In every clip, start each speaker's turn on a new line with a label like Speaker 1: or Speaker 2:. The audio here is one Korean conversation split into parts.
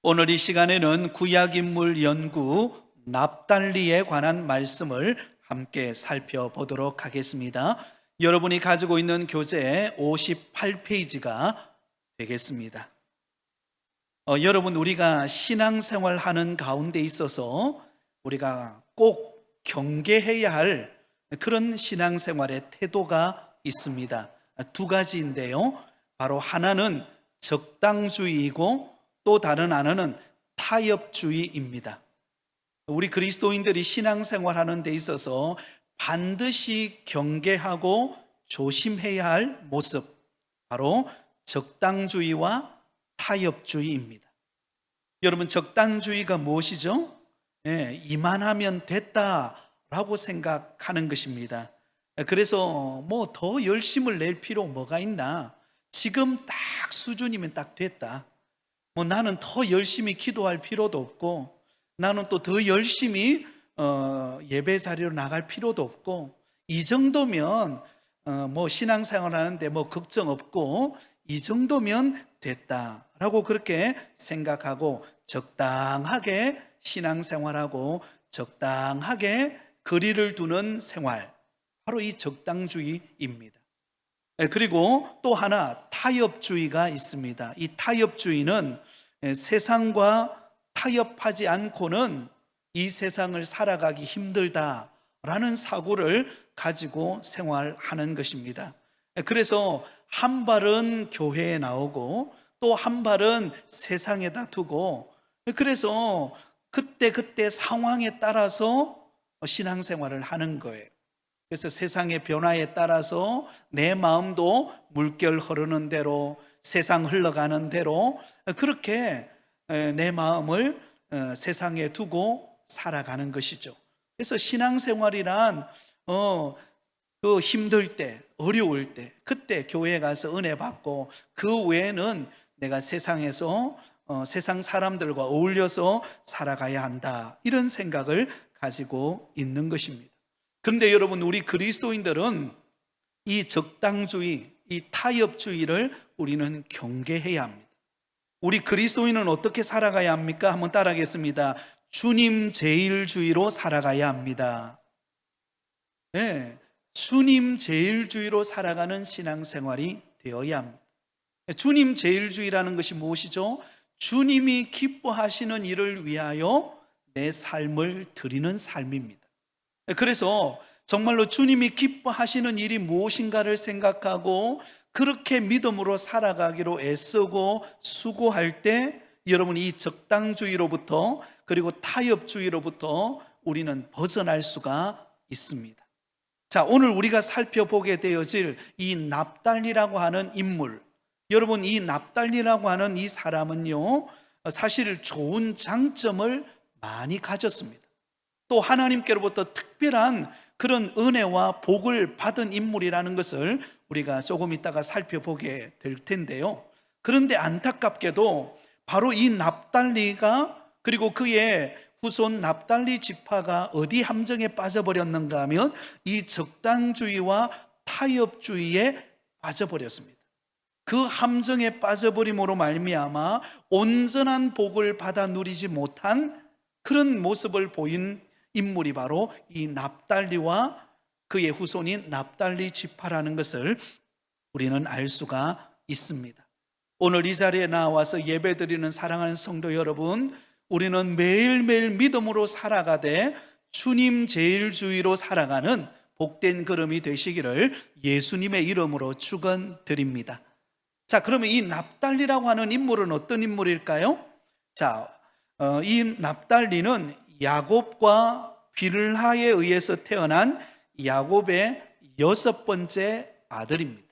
Speaker 1: 오늘 이 시간에는 구약인물 연구 납달리에 관한 말씀을 함께 살펴보도록 하겠습니다. 여러분이 가지고 있는 교재 58페이지가 되겠습니다. 여러분, 우리가 신앙생활 하는 가운데 있어서 우리가 꼭 경계해야 할 그런 신앙생활의 태도가 있습니다. 두 가지인데요. 바로 하나는 적당주의이고 또 다른 하나는 타협주의입니다. 우리 그리스도인들이 신앙생활하는 데 있어서 반드시 경계하고 조심해야 할 모습, 바로 적당주의와 타협주의입니다. 여러분, 적당주의가 무엇이죠? 이만하면 됐다라고 생각하는 것입니다. 그래서 뭐 더 열심을 낼 필요 뭐가 있나? 지금 딱 수준이면 딱 됐다. 뭐 나는 더 열심히 기도할 필요도 없고, 나는 또 더 열심히 예배 자리로 나갈 필요도 없고, 이 정도면 뭐 신앙생활 하는데 뭐 걱정 없고, 이 정도면 됐다라고 그렇게 생각하고 적당하게 신앙생활하고 적당하게 거리를 두는 생활, 바로 이 적당주의입니다. 그리고 또 하나 타협주의가 있습니다. 이 타협주의는 세상과 타협하지 않고는 이 세상을 살아가기 힘들다라는 사고를 가지고 생활하는 것입니다. 그래서 한 발은 교회에 나오고 또 한 발은 세상에다 두고, 그래서 그때 상황에 따라서 신앙생활을 하는 거예요. 그래서 세상의 변화에 따라서 내 마음도 물결 흐르는 대로, 세상 흘러가는 대로 그렇게 내 마음을 세상에 두고 살아가는 것이죠. 그래서 신앙생활이란 그 힘들 때, 어려울 때, 그때 교회에 가서 은혜 받고, 그 외에는 내가 세상에서 세상 사람들과 어울려서 살아가야 한다, 이런 생각을 가지고 있는 것입니다. 그런데 여러분, 우리 그리스도인들은 이 적당주의, 이 타협주의를 우리는 경계해야 합니다. 우리 그리스도인은 어떻게 살아가야 합니까? 한번 따라하겠습니다. 주님 제일주의로 살아가야 합니다. 네, 주님 제일주의로 살아가는 신앙생활이 되어야 합니다. 주님 제일주의라는 것이 무엇이죠? 주님이 기뻐하시는 일을 위하여 내 삶을 드리는 삶입니다. 그래서 정말로 주님이 기뻐하시는 일이 무엇인가를 생각하고 그렇게 믿음으로 살아가기로 애쓰고 수고할 때, 여러분, 이 적당주의로부터 그리고 타협주의로부터 우리는 벗어날 수가 있습니다. 자, 오늘 우리가 살펴보게 되어질 이 납달리라고 하는 인물, 여러분, 이 납달리라고 하는 이 사람은요, 사실 좋은 장점을 많이 가졌습니다. 또 하나님께로부터 특별한 그런 은혜와 복을 받은 인물이라는 것을 우리가 조금 있다가 살펴보게 될 텐데요. 그런데 안타깝게도 바로 이 납달리가, 그리고 그의 후손 납달리 지파가 어디 함정에 빠져버렸는가 하면 이 적당주의와 타협주의에 빠져버렸습니다. 그 함정에 빠져버림으로 말미암아 온전한 복을 받아 누리지 못한 그런 모습을 보인 인물이 바로 이 납달리와 그의 후손인 납달리 지파라는 것을 우리는 알 수가 있습니다. 오늘 이 자리에 나와서 예배드리는 사랑하는 성도 여러분, 우리는 매일매일 믿음으로 살아가되 주님 제일주의로 살아가는 복된 걸음이 되시기를 예수님의 이름으로 축원드립니다. 자, 그러면 이 납달리라고 하는 인물은 어떤 인물일까요? 자, 이 납달리는 야곱과 빌하에 의해서 태어난 야곱의 6번째 아들입니다.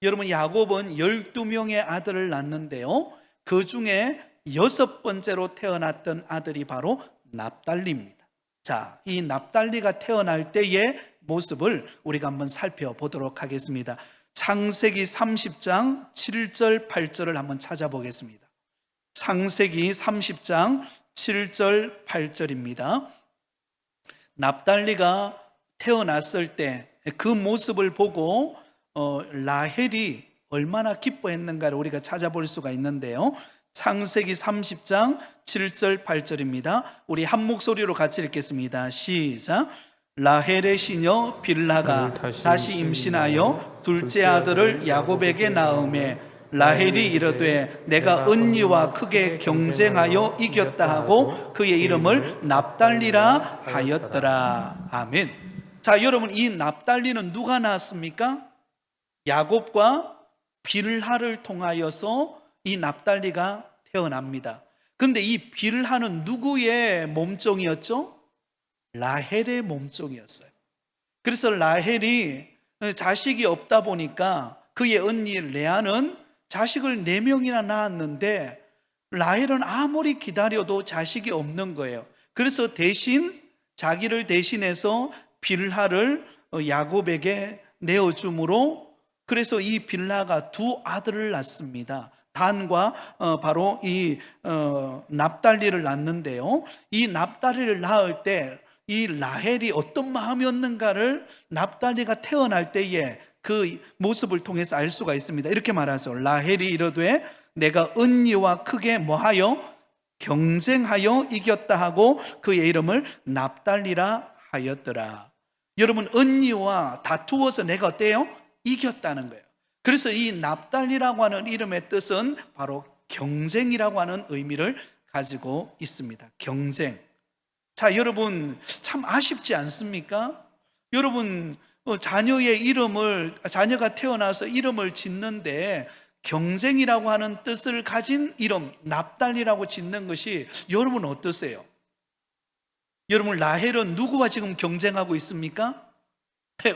Speaker 1: 여러분, 야곱은 12명의 아들을 낳는데요, 그 중에 6번째로 태어났던 아들이 바로 납달리입니다. 자, 이 납달리가 태어날 때의 모습을 우리가 한번 살펴보도록 하겠습니다. 창세기 30장 7절 8절을 한번 찾아보겠습니다. 창세기 30장 7절 8절입니다. 납달리가 태어났을 때 그 모습을 보고 라헬이 얼마나 기뻐했는가를 우리가 찾아볼 수가 있는데요, 창세기 30장 7절 8절입니다. 우리 한 목소리로 같이 읽겠습니다. 시작. 라헬의 시녀 빌하가 다시 임신하여 둘째 아들을 야곱에게 낳음에 라헬이 이르되 내가 언니와 크게 경쟁하여 이겼다 하고 그의 이름을 납달리라 하였더라. 아멘. 자, 여러분, 이 납달리는 누가 낳았습니까? 야곱과 빌하를 통하여서 이 납달리가 태어납니다. 그런데 이 빌하는 누구의 몸종이었죠? 라헬의 몸종이었어요. 그래서 라헬이 자식이 없다 보니까 그의 언니 레아는 자식을 4명이나 낳았는데 라헬은 아무리 기다려도 자식이 없는 거예요. 그래서 대신 자기를 대신해서 빌하를 야곱에게 내어줌으로, 그래서 이 빌하가 2 아들을 낳습니다. 단과 바로 이 납달리를 낳는데요, 이 납달리를 낳을 때 이 라헬이 어떤 마음이었는가를 납달리가 태어날 때에 그 모습을 통해서 알 수가 있습니다. 이렇게 말하죠. 라헬이 이르되 내가 언니와 크게 뭐하여 경쟁하여 이겼다 하고 그의 이름을 납달리라 하였더라. 여러분, 언니와 다투어서 내가 어때요? 이겼다는 거예요. 그래서 이 납달리라고 하는 이름의 뜻은 바로 경쟁이라고 하는 의미를 가지고 있습니다. 경쟁. 자, 여러분, 참 아쉽지 않습니까? 여러분, 자녀가 태어나서 이름을 짓는데 경쟁이라고 하는 뜻을 가진 이름, 납달리라고 짓는 것이 여러분 어떠세요? 여러분, 라헬은 누구와 지금 경쟁하고 있습니까?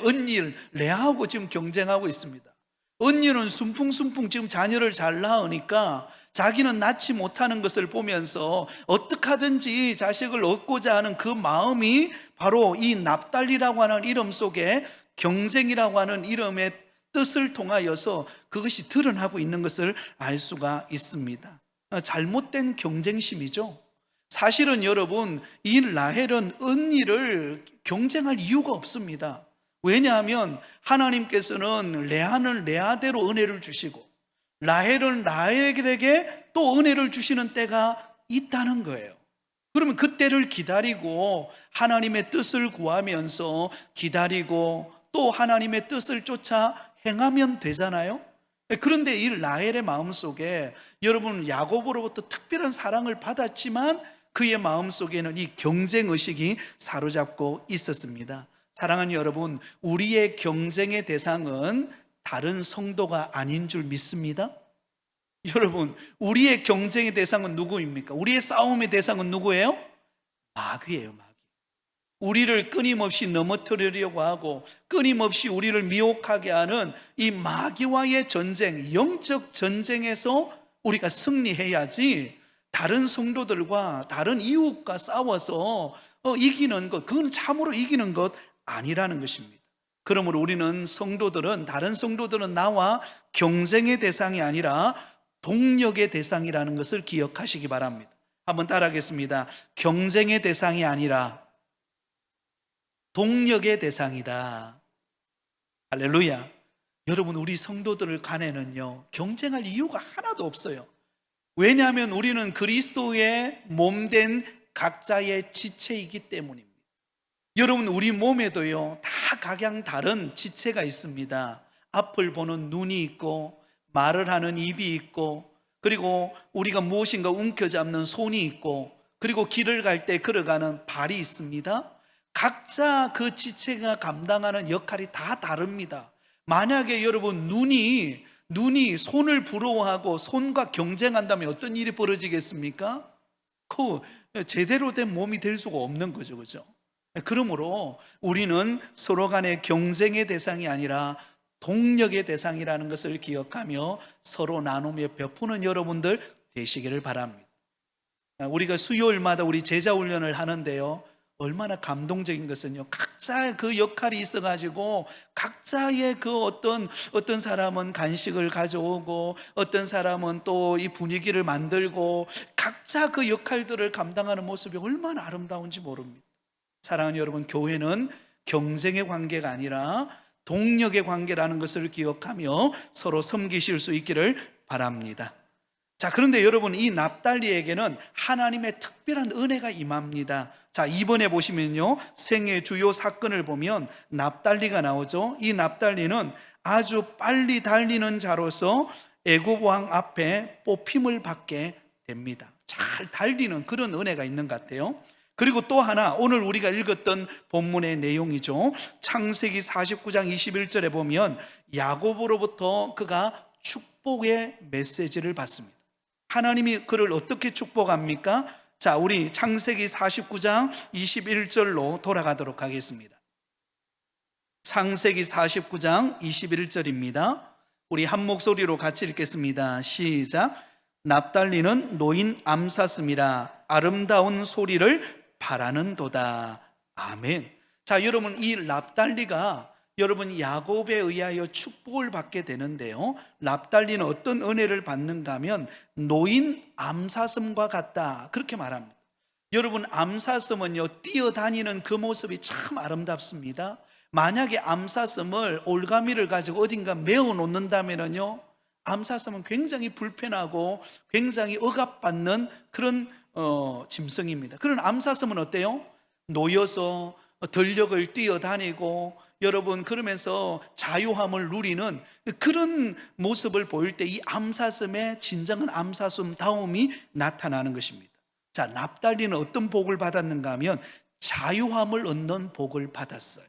Speaker 1: 언니 레아하고 지금 경쟁하고 있습니다. 언니는 순풍순풍 지금 자녀를 잘 낳으니까 자기는 낳지 못하는 것을 보면서 어떻게 하든지 자식을 얻고자 하는 그 마음이 바로 이 납달리라고 하는 이름 속에 경쟁이라고 하는 이름의 뜻을 통하여서 그것이 드러나고 있는 것을 알 수가 있습니다. 잘못된 경쟁심이죠. 사실은 여러분, 이 라헬은 언니를 경쟁할 이유가 없습니다. 왜냐하면 하나님께서는 레아는 레아대로 은혜를 주시고 라헬은 라헬에게 또 은혜를 주시는 때가 있다는 거예요. 그러면 그 때를 기다리고 하나님의 뜻을 구하면서 기다리고 또 하나님의 뜻을 쫓아 행하면 되잖아요. 그런데 이 라헬의 마음속에 여러분, 야곱으로부터 특별한 사랑을 받았지만 그의 마음속에는 이 경쟁의식이 사로잡고 있었습니다. 사랑하는 여러분, 우리의 경쟁의 대상은 다른 성도가 아닌 줄 믿습니다. 여러분, 우리의 경쟁의 대상은 누구입니까? 우리의 싸움의 대상은 누구예요? 마귀예요, 마귀. 우리를 끊임없이 넘어뜨리려고 하고 끊임없이 우리를 미혹하게 하는 이 마귀와의 전쟁, 영적 전쟁에서 우리가 승리해야지 다른 성도들과 다른 이웃과 싸워서 이기는 것, 그건 참으로 이기는 것 아니라는 것입니다. 그러므로 우리는 다른 성도들은 나와 경쟁의 대상이 아니라 동력의 대상이라는 것을 기억하시기 바랍니다. 한번 따라하겠습니다. 경쟁의 대상이 아니라 동력의 대상이다. 할렐루야. 여러분, 우리 성도들 간에는요, 경쟁할 이유가 하나도 없어요. 왜냐하면 우리는 그리스도의 몸된 각자의 지체이기 때문입니다. 여러분, 우리 몸에도요, 다 각양 다른 지체가 있습니다. 앞을 보는 눈이 있고, 말을 하는 입이 있고, 그리고 우리가 무엇인가 움켜잡는 손이 있고, 그리고 길을 갈 때 걸어가는 발이 있습니다. 각자 그 지체가 감당하는 역할이 다 다릅니다. 만약에 여러분, 눈이 손을 부러워하고 손과 경쟁한다면 어떤 일이 벌어지겠습니까? 그 제대로 된 몸이 될 수가 없는 거죠, 그죠? 그러므로 우리는 서로 간의 경쟁의 대상이 아니라 동력의 대상이라는 것을 기억하며 서로 나누며 베푸는 여러분들 되시기를 바랍니다. 우리가 수요일마다 우리 제자 훈련을 하는데요, 얼마나 감동적인 것은요, 각자의 그 역할이 있어가지고 각자의 그 어떤 사람은 간식을 가져오고 어떤 사람은 또 이 분위기를 만들고 각자 그 역할들을 감당하는 모습이 얼마나 아름다운지 모릅니다. 사랑하는 여러분, 교회는 경쟁의 관계가 아니라 동력의 관계라는 것을 기억하며 서로 섬기실 수 있기를 바랍니다. 자, 그런데 여러분, 이 납달리에게는 하나님의 특별한 은혜가 임합니다. 자, 이번에 보시면요, 생애 주요 사건을 보면 납달리가 나오죠. 이 납달리는 아주 빨리 달리는 자로서 애굽 왕 앞에 뽑힘을 받게 됩니다. 잘 달리는 그런 은혜가 있는 것 같아요. 그리고 또 하나, 오늘 우리가 읽었던 본문의 내용이죠. 창세기 49장 21절에 보면 야곱으로부터 그가 축복의 메시지를 받습니다. 하나님이 그를 어떻게 축복합니까? 자, 우리 창세기 49장 21절로 돌아가도록 하겠습니다. 창세기 49장 21절입니다. 우리 한 목소리로 같이 읽겠습니다. 시작. 납달리는 노인 암사슴이라 아름다운 소리를 바라는도다. 아멘. 자, 여러분, 이 납달리가 여러분 야곱에 의하여 축복을 받게 되는데요, 납달리는 어떤 은혜를 받는가 하면 노인 암사슴과 같다, 그렇게 말합니다. 여러분, 암사슴은요, 뛰어다니는 그 모습이 참 아름답습니다. 만약에 암사슴을 올가미를 가지고 어딘가 메어 놓는다면요, 암사슴은 굉장히 불편하고 굉장히 억압받는 그런 짐승입니다. 그런 암사슴은 어때요? 놓여서 들녘을 뛰어다니고 여러분, 그러면서 자유함을 누리는 그런 모습을 보일 때 이 암사슴의 진정한 암사슴다움이 나타나는 것입니다. 자, 납달리는 어떤 복을 받았는가 하면 자유함을 얻는 복을 받았어요.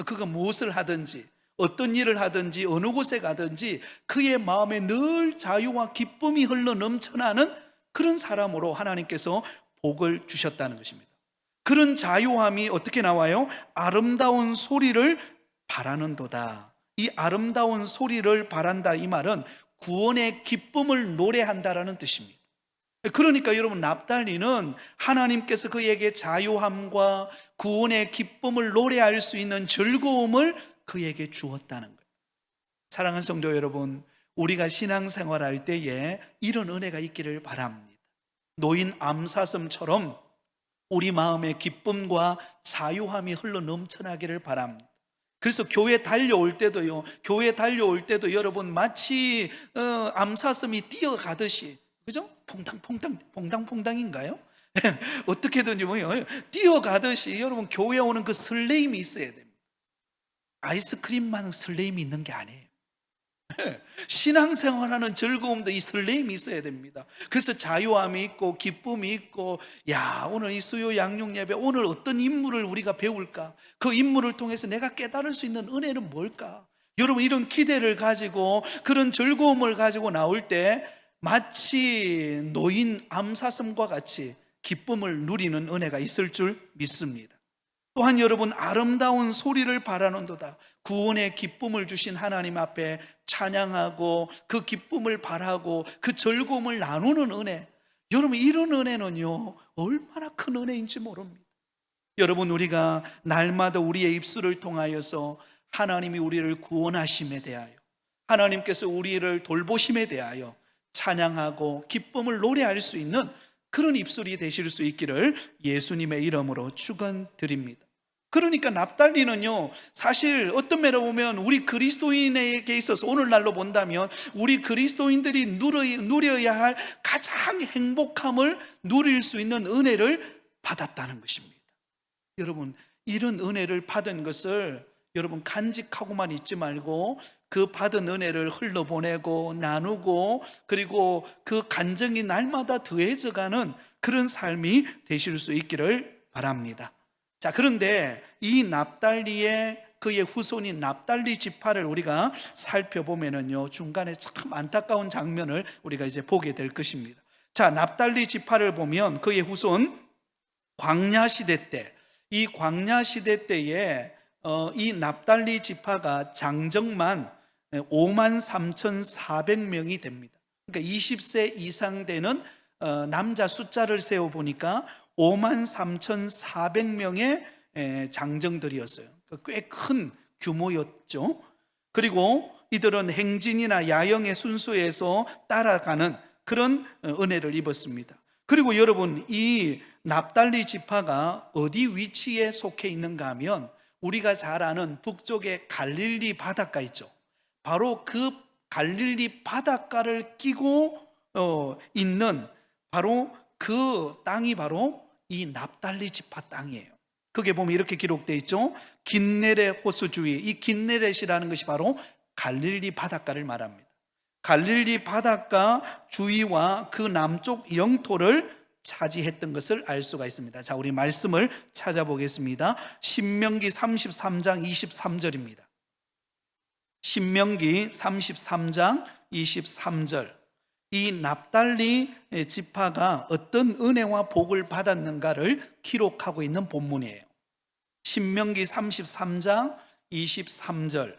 Speaker 1: 그가 무엇을 하든지 어떤 일을 하든지 어느 곳에 가든지 그의 마음에 늘 자유와 기쁨이 흘러 넘쳐나는 그런 사람으로 하나님께서 복을 주셨다는 것입니다. 그런 자유함이 어떻게 나와요? 아름다운 소리를 바라는도다. 이 아름다운 소리를 바란다, 이 말은 구원의 기쁨을 노래한다라는 뜻입니다. 그러니까 여러분, 납달리는 하나님께서 그에게 자유함과 구원의 기쁨을 노래할 수 있는 즐거움을 그에게 주었다는 거예요. 사랑하는 성도 여러분, 우리가 신앙생활할 때에 이런 은혜가 있기를 바랍니다. 노인 암사슴처럼 우리 마음에 기쁨과 자유함이 흘러 넘쳐나기를 바랍니다. 그래서 교회 달려올 때도요, 교회 달려올 때도 여러분 마치 암사슴이 뛰어가듯이, 그죠? 퐁당퐁당인가요? 어떻게든지 뛰어가듯이 여러분 교회 오는 그 설레임이 있어야 됩니다. 아이스크림만 설레임이 있는 게 아니에요. 신앙생활하는 즐거움도 이 설레임이 있어야 됩니다. 그래서 자유함이 있고 기쁨이 있고, 야, 오늘 이 수요 양육 예배 오늘 어떤 인물을 우리가 배울까, 그 인물을 통해서 내가 깨달을 수 있는 은혜는 뭘까, 여러분 이런 기대를 가지고 그런 즐거움을 가지고 나올 때 마치 노인 암사슴과 같이 기쁨을 누리는 은혜가 있을 줄 믿습니다. 또한 여러분, 아름다운 소리를 바라는도다. 구원의 기쁨을 주신 하나님 앞에 찬양하고 그 기쁨을 바라고 그 즐거움을 나누는 은혜, 여러분 이런 은혜는요 얼마나 큰 은혜인지 모릅니다. 여러분, 우리가 날마다 우리의 입술을 통하여서 하나님이 우리를 구원하심에 대하여, 하나님께서 우리를 돌보심에 대하여 찬양하고 기쁨을 노래할 수 있는 그런 입술이 되실 수 있기를 예수님의 이름으로 축원드립니다. 그러니까 납달리는요, 사실 어떤 면으로 보면 우리 그리스도인에게 있어서 오늘날로 본다면 우리 그리스도인들이 누려야 할 가장 행복함을 누릴 수 있는 은혜를 받았다는 것입니다. 여러분, 이런 은혜를 받은 것을 여러분 간직하고만 있지 말고 그 받은 은혜를 흘러보내고 나누고, 그리고 그 간증이 날마다 더해져가는 그런 삶이 되실 수 있기를 바랍니다. 자, 그런데 이 납달리의 그의 후손인 납달리 지파를 우리가 살펴보면은요, 중간에 참 안타까운 장면을 우리가 이제 보게 될 것입니다. 자, 납달리 지파를 보면 그의 후손 광야 시대 때, 이 광야 시대 때에 이 납달리 지파가 장정만 53,400명이 됩니다. 그러니까 20세 이상 되는 남자 숫자를 세어보니까 53,400명의 장정들이었어요. 꽤 큰 규모였죠. 그리고 이들은 행진이나 야영의 순수에서 따라가는 그런 은혜를 입었습니다. 그리고 여러분, 이 납달리 지파가 어디 위치에 속해 있는가 하면 우리가 잘 아는 북쪽의 갈릴리 바닷가 있죠. 바로 그 갈릴리 바닷가를 끼고 있는 바로 그 땅이 바로 이 납달리 지파 땅이에요. 그게 보면 이렇게 기록되어 있죠. 긴네렛 호수 주위, 이 긴네렛이라는 것이 바로 갈릴리 바닷가를 말합니다. 갈릴리 바닷가 주위와 그 남쪽 영토를 차지했던 것을 알 수가 있습니다. 자, 우리 말씀을 찾아보겠습니다. 신명기 33장 23절입니다. 신명기 33장 23절. 이 납달리 지파가 어떤 은혜와 복을 받았는가를 기록하고 있는 본문이에요. 신명기 33장 23절.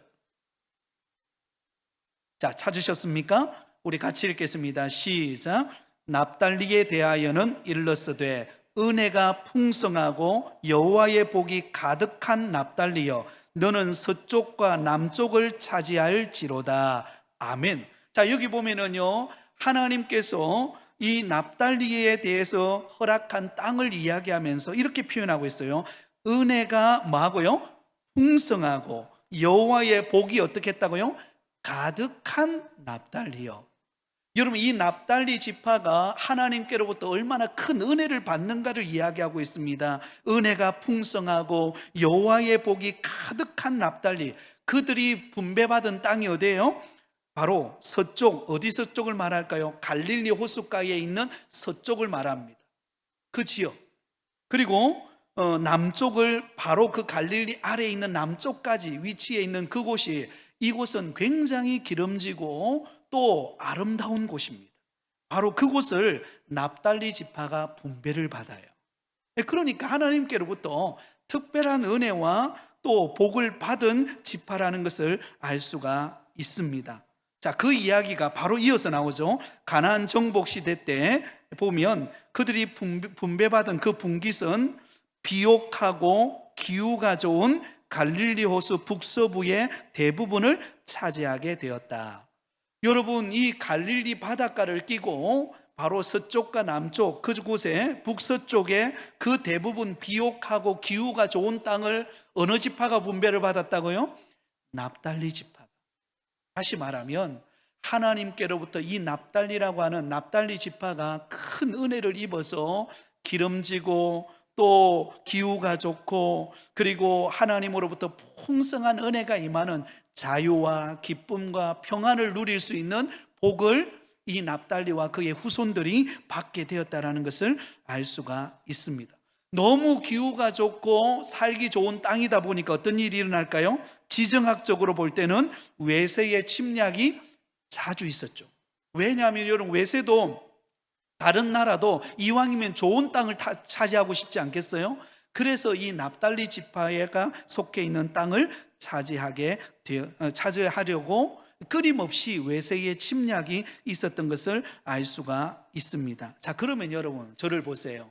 Speaker 1: 자, 찾으셨습니까? 우리 같이 읽겠습니다. 시작. 납달리에 대하여는 일렀으되 은혜가 풍성하고 여호와의 복이 가득한 납달리여 너는 서쪽과 남쪽을 차지할지로다. 아멘. 자, 여기 보면은요, 하나님께서 이 납달리에 대해서 허락한 땅을 이야기하면서 이렇게 표현하고 있어요. 은혜가 뭐하고요? 풍성하고 여호와의 복이 어떻게 했다고요? 가득한 납달리요. 여러분, 이 납달리 지파가 하나님께로부터 얼마나 큰 은혜를 받는가를 이야기하고 있습니다. 은혜가 풍성하고 여호와의 복이 가득한 납달리, 그들이 분배받은 땅이 어디예요? 바로 서쪽, 어디 서쪽을 말할까요? 갈릴리 호숫가에 있는 서쪽을 말합니다. 그 지역. 그리고 남쪽을 바로 그 갈릴리 아래에 있는 남쪽까지 위치해 있는 그곳이, 이곳은 굉장히 기름지고 또 아름다운 곳입니다. 바로 그곳을 납달리 지파가 분배를 받아요. 그러니까 하나님께로부터 특별한 은혜와 또 복을 받은 지파라는 것을 알 수가 있습니다. 자, 그 이야기가 바로 이어서 나오죠. 가나안 정복 시대 때 보면 그들이 분배받은 그 분깃은 비옥하고 기후가 좋은 갈릴리 호수 북서부의 대부분을 차지하게 되었다. 여러분, 이 갈릴리 바닷가를 끼고 바로 서쪽과 남쪽 그곳에 북서쪽에 그 대부분 비옥하고 기후가 좋은 땅을 어느 지파가 분배를 받았다고요? 납달리 지파. 다시 말하면 하나님께로부터 이 납달리라고 하는 납달리 지파가 큰 은혜를 입어서 기름지고 또 기후가 좋고 그리고 하나님으로부터 풍성한 은혜가 임하는 자유와 기쁨과 평안을 누릴 수 있는 복을 이 납달리와 그의 후손들이 받게 되었다는 것을 알 수가 있습니다. 너무 기후가 좋고 살기 좋은 땅이다 보니까 어떤 일이 일어날까요? 지정학적으로 볼 때는 외세의 침략이 자주 있었죠. 왜냐하면 여러분, 외세도 다른 나라도 이왕이면 좋은 땅을 차지하고 싶지 않겠어요? 그래서 이 납달리 지파가 속해 있는 땅을 차지하려고 끊임없이 외세의 침략이 있었던 것을 알 수가 있습니다. 자, 그러면 여러분, 저를 보세요.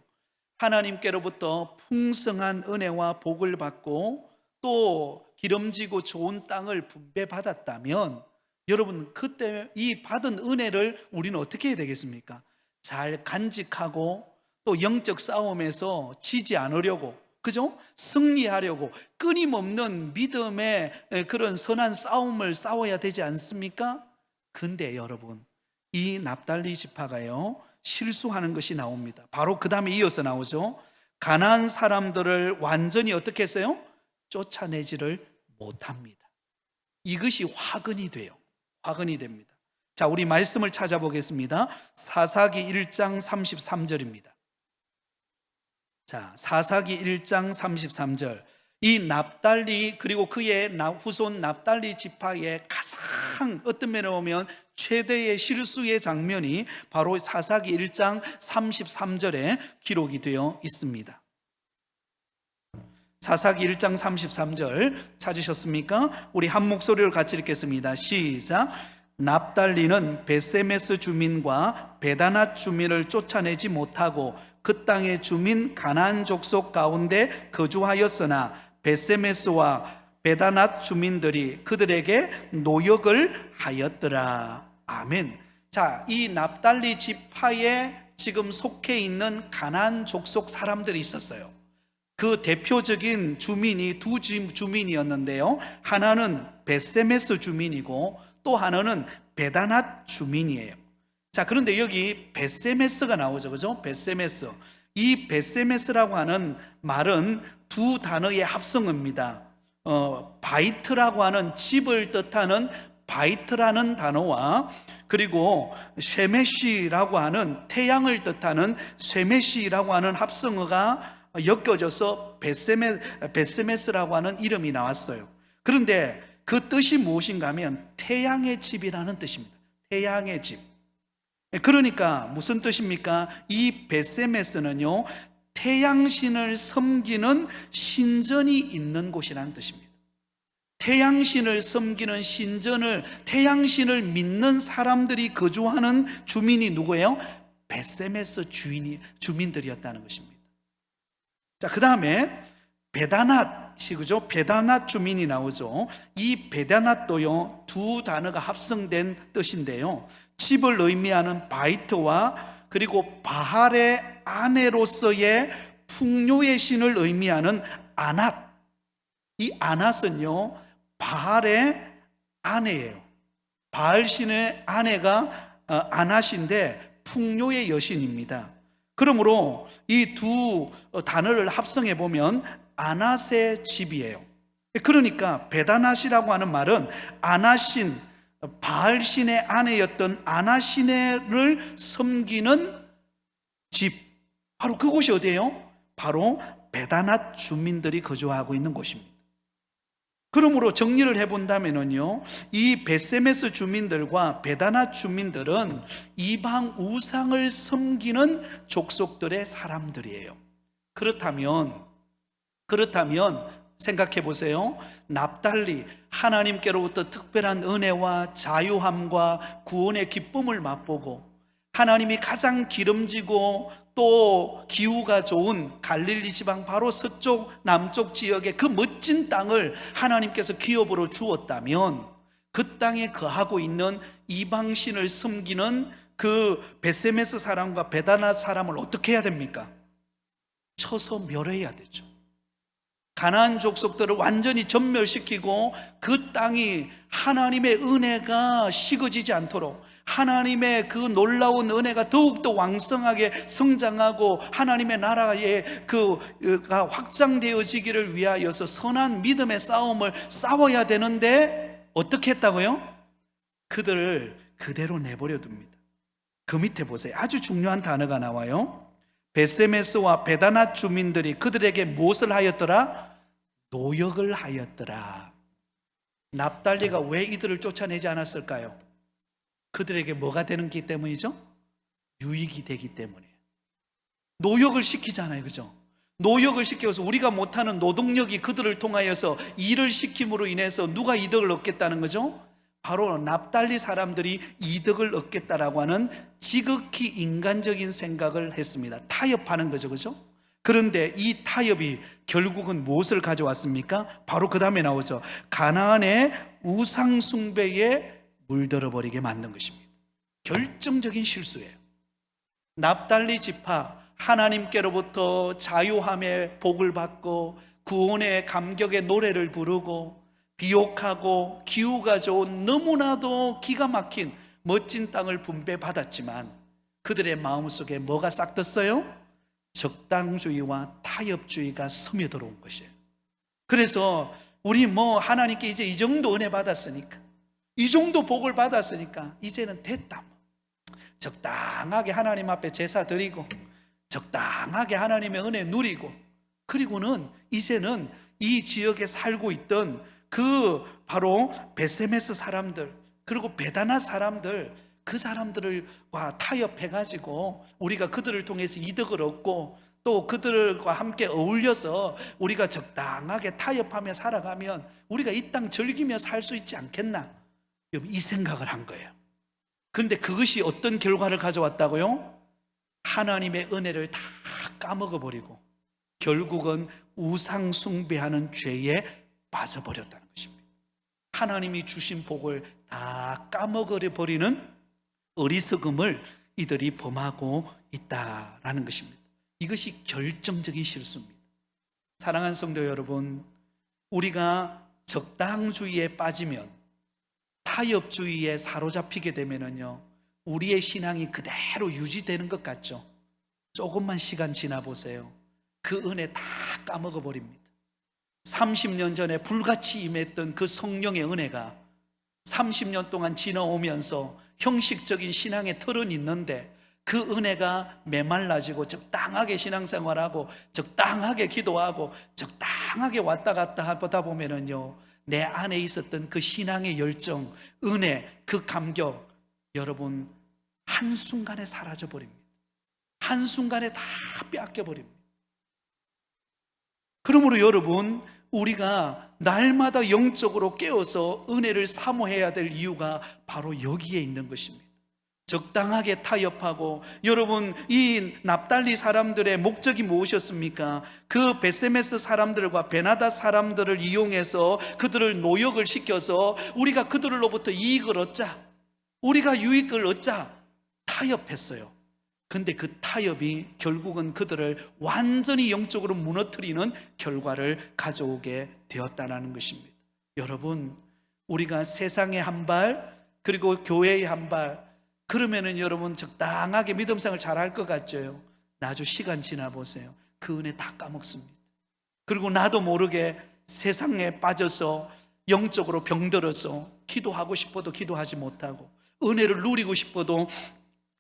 Speaker 1: 하나님께로부터 풍성한 은혜와 복을 받고 또 기름지고 좋은 땅을 분배받았다면 여러분, 그때 이 받은 은혜를 우리는 어떻게 해야 되겠습니까? 잘 간직하고 또 영적 싸움에서 지지 않으려고, 그죠? 승리하려고 끊임없는 믿음의 그런 선한 싸움을 싸워야 되지 않습니까? 근데 여러분, 이 납달리 지파가요, 실수하는 것이 나옵니다. 바로 그 다음에 이어서 나오죠. 가나안 사람들을 완전히 어떻게 했어요? 쫓아내지를 못합니다. 이것이 화근이 돼요. 화근이 됩니다. 자, 우리 말씀을 찾아보겠습니다. 사사기 1장 33절입니다. 자, 사사기 1장 33절. 이 납달리 그리고 그의 후손 납달리 지파의 가장 어떤 면에 보면 최대의 실수의 장면이 바로 사사기 1장 33절에 기록이 되어 있습니다. 사사기 1장 33절 찾으셨습니까? 우리 한 목소리로 같이 읽겠습니다. 시작. 납달리는 베세메스 주민과 베다낫 주민을 쫓아내지 못하고 그 땅의 주민 가나안 족속 가운데 거주하였으나 베세메스와 베다낫 주민들이 그들에게 노역을 하였더라. 아멘. 자, 이 납달리 지파에 지금 속해 있는 가나안 족속 사람들이 있었어요. 그 대표적인 주민이 두 주민이었는데요. 하나는 베세메스 주민이고 또 하나는 베다낫 주민이에요. 자, 그런데 여기 베세메스가 나오죠. 그죠? 베세메스. 이 베세메스라고 하는 말은 두 단어의 합성어입니다. 바이트라고 하는 집을 뜻하는 바이트라는 단어와 그리고 쉐메시라고 하는 태양을 뜻하는 쉐메시라고 하는 합성어가 엮여져서 베세메스라고 하는 이름이 나왔어요. 그런데 그 뜻이 무엇인가 하면 태양의 집이라는 뜻입니다. 태양의 집. 그러니까 무슨 뜻입니까? 이 베세메스는요, 태양신을 섬기는 신전이 있는 곳이라는 뜻입니다. 태양신을 섬기는 신전을, 태양신을 믿는 사람들이 거주하는 주민이 누구예요? 베세메스 주민들이었다는 것입니다. 자, 그 다음에 베다낫이, 그죠? 베다낫 주민이 나오죠. 이 베다낫도요, 두 단어가 합성된 뜻인데요, 집을 의미하는 바이트와 그리고 바할의 아내로서의 풍요의 신을 의미하는 아낫, 이 아낫은요, 바할의 아내예요. 바할 신의 아내가 아낫인데 풍요의 여신입니다. 그러므로 이 두 단어를 합성해 보면 아낫의 집이에요. 그러니까 베다낫이라고 하는 말은 아낫신, 바알 신의 아내였던 아나시네를 섬기는 집, 바로 그곳이 어디예요? 바로 베다낫 주민들이 거주하고 있는 곳입니다. 그러므로 정리를 해본다면요, 이 베세메스 주민들과 베다낫 주민들은 이방 우상을 섬기는 족속들의 사람들이에요. 그렇다면 생각해 보세요. 납달리, 하나님께로부터 특별한 은혜와 자유함과 구원의 기쁨을 맛보고 하나님이 가장 기름지고 또 기후가 좋은 갈릴리 지방 바로 서쪽 남쪽 지역의 그 멋진 땅을 하나님께서 기업으로 주었다면 그 땅에 거하고 있는 이방신을 섬기는 그 베세메스 사람과 베다낫 사람을 어떻게 해야 됩니까? 쳐서 멸해야 되죠. 가나안 족속들을 완전히 전멸시키고 그 땅이 하나님의 은혜가 식어지지 않도록, 하나님의 그 놀라운 은혜가 더욱더 왕성하게 성장하고 하나님의 나라의 그가 확장되어지기를 위하여서 선한 믿음의 싸움을 싸워야 되는데 어떻게 했다고요? 그들을 그대로 내버려 둡니다. 그 밑에 보세요. 아주 중요한 단어가 나와요. 베세메스와 베다낫 주민들이 그들에게 무엇을 하였더라? 노역을 하였더라. 납달리가 왜 이들을 쫓아내지 않았을까요? 그들에게 뭐가 되는기 때문이죠? 유익이 되기 때문에. 노역을 시키잖아요, 그죠? 노역을 시켜서 우리가 못하는 노동력이 그들을 통하여서 일을 시킴으로 인해서 누가 이득을 얻겠다는 거죠? 바로 납달리 사람들이 이득을 얻겠다라고 하는 지극히 인간적인 생각을 했습니다. 타협하는 거죠, 그죠? 그런데 이 타협이 결국은 무엇을 가져왔습니까? 바로 그 다음에 나오죠. 가나안의 우상 숭배에 물들어 버리게 만든 것입니다. 결정적인 실수예요. 납달리 지파, 하나님께로부터 자유함의 복을 받고 구원의 감격의 노래를 부르고 비옥하고 기후가 좋은 너무나도 기가 막힌 멋진 땅을 분배받았지만 그들의 마음속에 뭐가 싹 떴어요? 적당주의와 타협주의가 스며들어온 것이에요. 그래서 우리 하나님께 이제 이 정도 은혜 받았으니까, 이 정도 복을 받았으니까 이제는 됐다, 적당하게 하나님 앞에 제사 드리고 적당하게 하나님의 은혜 누리고, 그리고는 이제는 이 지역에 살고 있던 그 바로 베세메스 사람들 그리고 베다낫 사람들, 그 사람들과 타협해가지고 우리가 그들을 통해서 이득을 얻고 또 그들과 함께 어울려서 우리가 적당하게 타협하며 살아가면 우리가 이 땅 즐기며 살 수 있지 않겠나, 이 생각을 한 거예요. 그런데 그것이 어떤 결과를 가져왔다고요? 하나님의 은혜를 다 까먹어버리고 결국은 우상 숭배하는 죄에 빠져버렸다는 것입니다. 하나님이 주신 복을 다 까먹어버리는 어리석음을 이들이 범하고 있다라는 것입니다. 이것이 결정적인 실수입니다. 사랑하는 성도 여러분, 우리가 적당주의에 빠지면, 타협주의에 사로잡히게 되면요, 우리의 신앙이 그대로 유지되는 것 같죠? 조금만 시간 지나 보세요. 그 은혜 다 까먹어 버립니다. 30년 전에 불같이 임했던 그 성령의 은혜가 30년 동안 지나오면서 형식적인 신앙의 틀은 있는데 그 은혜가 메말라지고 적당하게 신앙생활하고 적당하게 기도하고 적당하게 왔다 갔다 하다 보면은요, 내 안에 있었던 그 신앙의 열정, 은혜, 그 감격, 여러분 한순간에 사라져 버립니다. 한순간에 다 빼앗겨 버립니다. 그러므로 여러분, 우리가 날마다 영적으로 깨어서 은혜를 사모해야 될 이유가 바로 여기에 있는 것입니다. 적당하게 타협하고, 여러분 이 납달리 사람들의 목적이 무엇이었습니까? 그 베세메스 사람들과 베나다 사람들을 이용해서 그들을 노역을 시켜서 우리가 그들로부터 이익을 얻자, 우리가 유익을 얻자 타협했어요. 근데 그 타협이 결국은 그들을 완전히 영적으로 무너뜨리는 결과를 가져오게 되었다는 것입니다. 여러분, 우리가 세상에 한 발, 그리고 교회에 한 발, 그러면은 여러분 적당하게 믿음생활 잘할 것 같죠? 나중 시간 지나 보세요. 그 은혜 다 까먹습니다. 그리고 나도 모르게 세상에 빠져서 영적으로 병들어서 기도하고 싶어도 기도하지 못하고, 은혜를 누리고 싶어도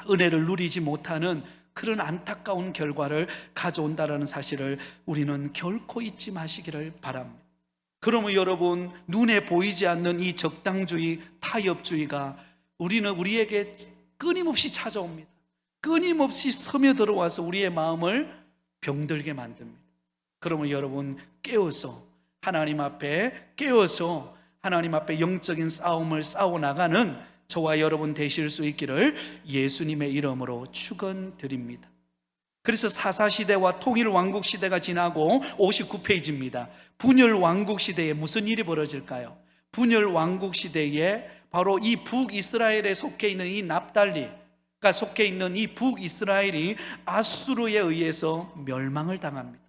Speaker 1: 은혜를 누리지 못하는 그런 안타까운 결과를 가져온다는 사실을 우리는 결코 잊지 마시기를 바랍니다. 그러면 여러분, 눈에 보이지 않는 이 적당주의, 타협주의가 우리에게 끊임없이 찾아옵니다. 끊임없이 스며들어와서 우리의 마음을 병들게 만듭니다. 그러면 여러분, 깨어서 하나님 앞에 영적인 싸움을 싸워나가는 저와 여러분 되실 수 있기를 예수님의 이름으로 축원드립니다. 그래서 사사시대와 통일왕국시대가 지나고 59페이지입니다. 분열왕국시대에 무슨 일이 벌어질까요? 분열왕국시대에 바로 이 북이스라엘에 속해 있는 이 납달리가 속해 있는 이 북이스라엘이 아수르에 의해서 멸망을 당합니다.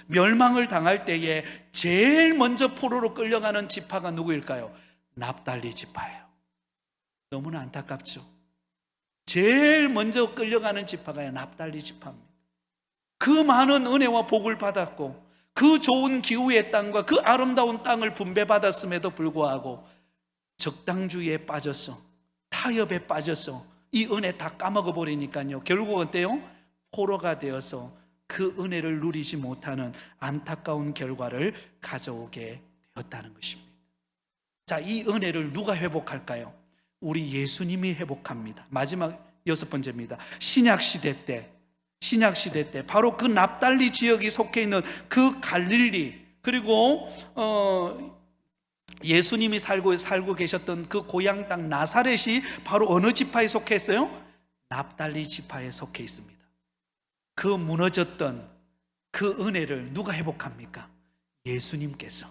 Speaker 1: 멸망을 당할 때에 제일 먼저 포로로 끌려가는 지파가 누구일까요? 납달리 지파예요. 너무나 안타깝죠. 제일 먼저 끌려가는 지파가 납달리 지파입니다. 그 많은 은혜와 복을 받았고, 그 좋은 기후의 땅과 그 아름다운 땅을 분배받았음에도 불구하고 적당주의에 빠져서, 타협에 빠져서 이 은혜 다 까먹어 버리니까요, 결국 어때요? 포로가 되어서 그 은혜를 누리지 못하는 안타까운 결과를 가져오게 되었다는 것입니다. 자, 이 은혜를 누가 회복할까요? 우리 예수님이 회복합니다. 마지막 6번째입니다. 신약시대 때 바로 그 납달리 지역이 속해 있는 그 갈릴리, 그리고 예수님이 살고 계셨던 그 고향 땅 나사렛이 바로 어느 지파에 속해 있어요? 납달리 지파에 속해 있습니다. 그 무너졌던 그 은혜를 누가 회복합니까? 예수님께서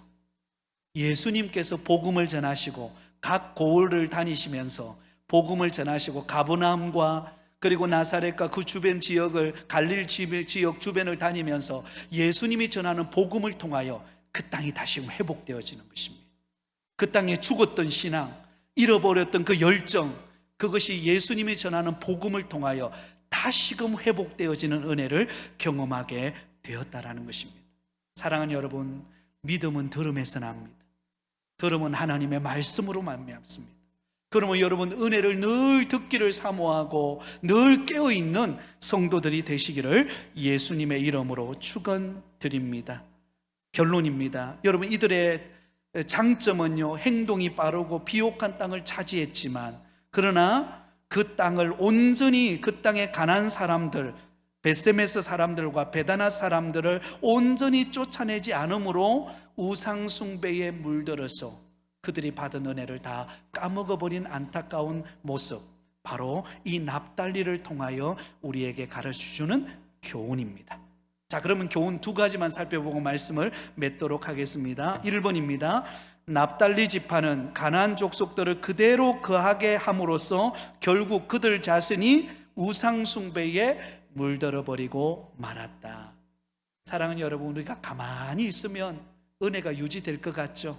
Speaker 1: 복음을 전하시고 각 고을을 다니시면서 복음을 전하시고 가버나움과 그리고 나사렛과 그 주변 지역을, 갈릴 지역 주변을 다니면서 예수님이 전하는 복음을 통하여 그 땅이 다시 회복되어지는 것입니다. 그 땅에 죽었던 신앙, 잃어버렸던 그 열정, 그것이 예수님이 전하는 복음을 통하여 다시금 회복되어지는 은혜를 경험하게 되었다라는 것입니다. 사랑하는 여러분, 믿음은 들음에서 납니다. 들음은 하나님의 말씀으로 말미암습니다. 그러면 여러분, 은혜를 늘 듣기를 사모하고 늘 깨어있는 성도들이 되시기를 예수님의 이름으로 축원드립니다. 결론입니다. 여러분, 이들의 장점은요, 행동이 빠르고 비옥한 땅을 차지했지만, 그러나 그 땅을 온전히, 그 땅의 가나안 사람들, 베세메스 사람들과 베다나 사람들을 온전히 쫓아내지 않으므로 우상 숭배에 물들어서 그들이 받은 은혜를 다 까먹어버린 안타까운 모습, 바로 이 납달리를 통하여 우리에게 가르쳐주는 교훈입니다. 자, 그러면 교훈 2가지만 살펴보고 말씀을 맺도록 하겠습니다. 1번입니다. 납달리 지파는 가나안 족속들을 그대로 거하게 함으로써 결국 그들 자신이 우상 숭배에 물들어 버리고 말았다. 사랑하는 여러분, 우리가 가만히 있으면 은혜가 유지될 것 같죠?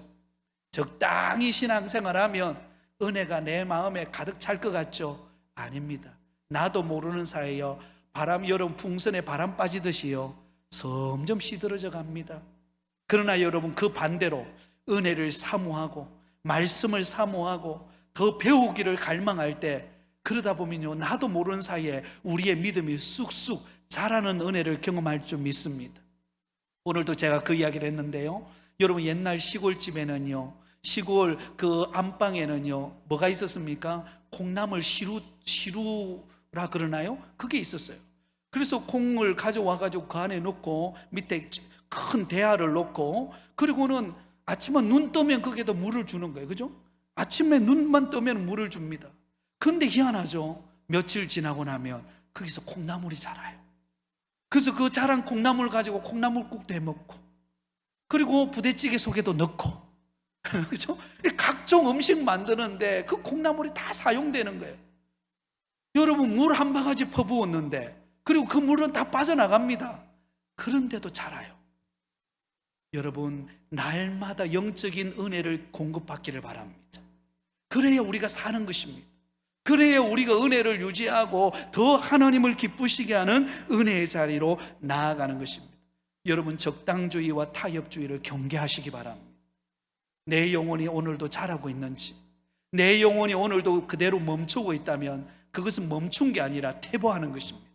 Speaker 1: 적당히 신앙생활하면 은혜가 내 마음에 가득 찰 것 같죠? 아닙니다. 나도 모르는 사이에요, 여러분 풍선에 바람 빠지듯이요, 점점 시들어져 갑니다. 그러나 여러분, 그 반대로 은혜를 사모하고 말씀을 사모하고 더 배우기를 갈망할 때, 그러다 보면요, 나도 모르는 사이에 우리의 믿음이 쑥쑥 자라는 은혜를 경험할 줄 믿습니다. 오늘도 제가 그 이야기를 했는데요, 여러분, 옛날 시골집에는요, 시골 그 안방에는요, 뭐가 있었습니까? 콩나물 시루라 그러나요? 그게 있었어요. 그래서 콩을 가져와가지고 그 안에 넣고 밑에 큰 대야를 놓고, 그리고는 아침에 눈 뜨면 거기에다 물을 주는 거예요. 그죠? 아침에 눈만 뜨면 물을 줍니다. 근데 희한하죠? 며칠 지나고 나면 거기서 콩나물이 자라요. 그래서 그 자란 콩나물 가지고 콩나물국도 해 먹고, 그리고 부대찌개 속에도 넣고, 그죠? 각종 음식 만드는데 그 콩나물이 다 사용되는 거예요. 여러분, 물 한 바가지 퍼부었는데, 그리고 그 물은 다 빠져나갑니다. 그런데도 자라요. 여러분, 날마다 영적인 은혜를 공급받기를 바랍니다. 그래야 우리가 사는 것입니다. 그래야 우리가 은혜를 유지하고 더 하나님을 기쁘시게 하는 은혜의 자리로 나아가는 것입니다. 여러분, 적당주의와 타협주의를 경계하시기 바랍니다. 내 영혼이 오늘도 자라고 있는지, 내 영혼이 오늘도 그대로 멈추고 있다면 그것은 멈춘 게 아니라 퇴보하는 것입니다.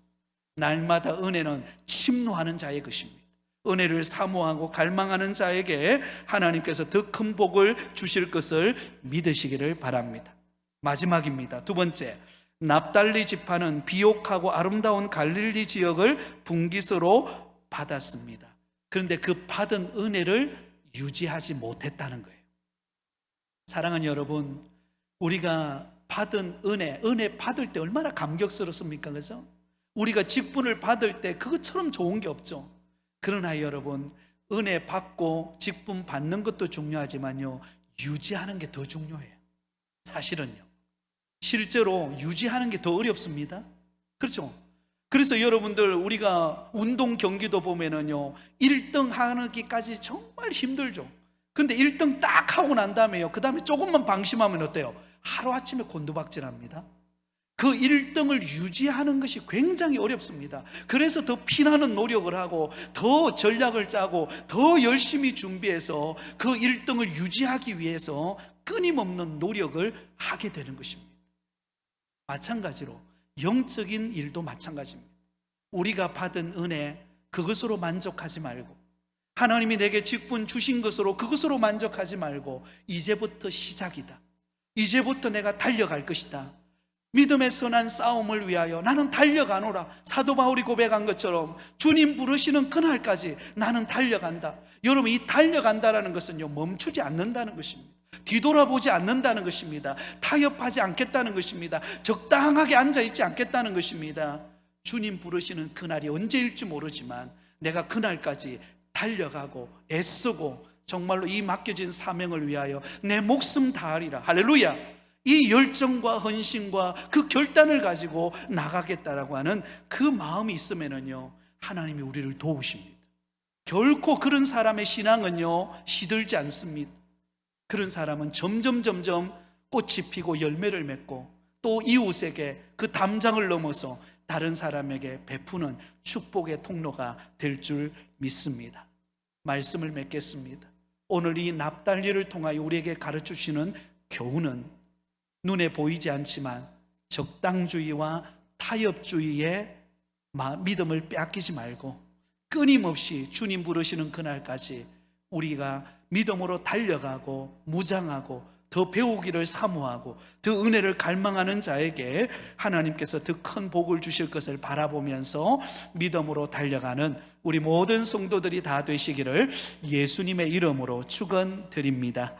Speaker 1: 날마다 은혜는 침노하는 자의 것입니다. 은혜를 사모하고 갈망하는 자에게 하나님께서 더 큰 복을 주실 것을 믿으시기를 바랍니다. 마지막입니다. 두 번째, 납달리 지파는 비옥하고 아름다운 갈릴리 지역을 분기서로 받았습니다. 그런데 그 받은 은혜를 유지하지 못했다는 거예요. 사랑하는 여러분, 우리가 받은 은혜 받을 때 얼마나 감격스럽습니까? 그죠? 우리가 직분을 받을 때 그것처럼 좋은 게 없죠. 그러나 여러분, 은혜 받고 직분 받는 것도 중요하지만요, 유지하는 게 더 중요해요. 사실은요, 실제로 유지하는 게 더 어렵습니다. 그렇죠? 그래서 여러분들, 우리가 운동 경기도 보면은요, 1등 하기까지 정말 힘들죠. 근데 1등 딱 하고 난 다음에요, 그 다음에 조금만 방심하면 어때요? 하루아침에 곤두박질합니다. 그 1등을 유지하는 것이 굉장히 어렵습니다. 그래서 더 피나는 노력을 하고 더 전략을 짜고 더 열심히 준비해서 그 1등을 유지하기 위해서 끊임없는 노력을 하게 되는 것입니다. 마찬가지로 영적인 일도 마찬가지입니다. 우리가 받은 은혜, 그것으로 만족하지 말고, 하나님이 내게 직분 주신 것으로 그것으로 만족하지 말고, 이제부터 시작이다, 이제부터 내가 달려갈 것이다, 믿음의 선한 싸움을 위하여 나는 달려가노라. 사도 바울이 고백한 것처럼 주님 부르시는 그날까지 나는 달려간다. 여러분, 이 달려간다라는 것은요, 멈추지 않는다는 것입니다. 뒤돌아보지 않는다는 것입니다. 타협하지 않겠다는 것입니다. 적당하게 앉아있지 않겠다는 것입니다. 주님 부르시는 그날이 언제일지 모르지만 내가 그날까지 달려가고 애쓰고 정말로 이 맡겨진 사명을 위하여 내 목숨 다하리라. 할렐루야. 이 열정과 헌신과 그 결단을 가지고 나가겠다라고 하는 그 마음이 있으면은요, 하나님이 우리를 도우십니다. 결코 그런 사람의 신앙은요, 시들지 않습니다. 그런 사람은 점점 꽃이 피고 열매를 맺고 또 이웃에게 그 담장을 넘어서 다른 사람에게 베푸는 축복의 통로가 될 줄 믿습니다. 말씀을 맺겠습니다. 오늘 이 납달리를 통하여 우리에게 가르쳐주시는 교훈은 눈에 보이지 않지만 적당주의와 타협주의의 믿음을 빼앗기지 말고 끊임없이 주님 부르시는 그날까지 우리가 믿음으로 달려가고 무장하고 더 배우기를 사모하고 더 은혜를 갈망하는 자에게 하나님께서 더 큰 복을 주실 것을 바라보면서 믿음으로 달려가는 우리 모든 성도들이 다 되시기를 예수님의 이름으로 축원드립니다.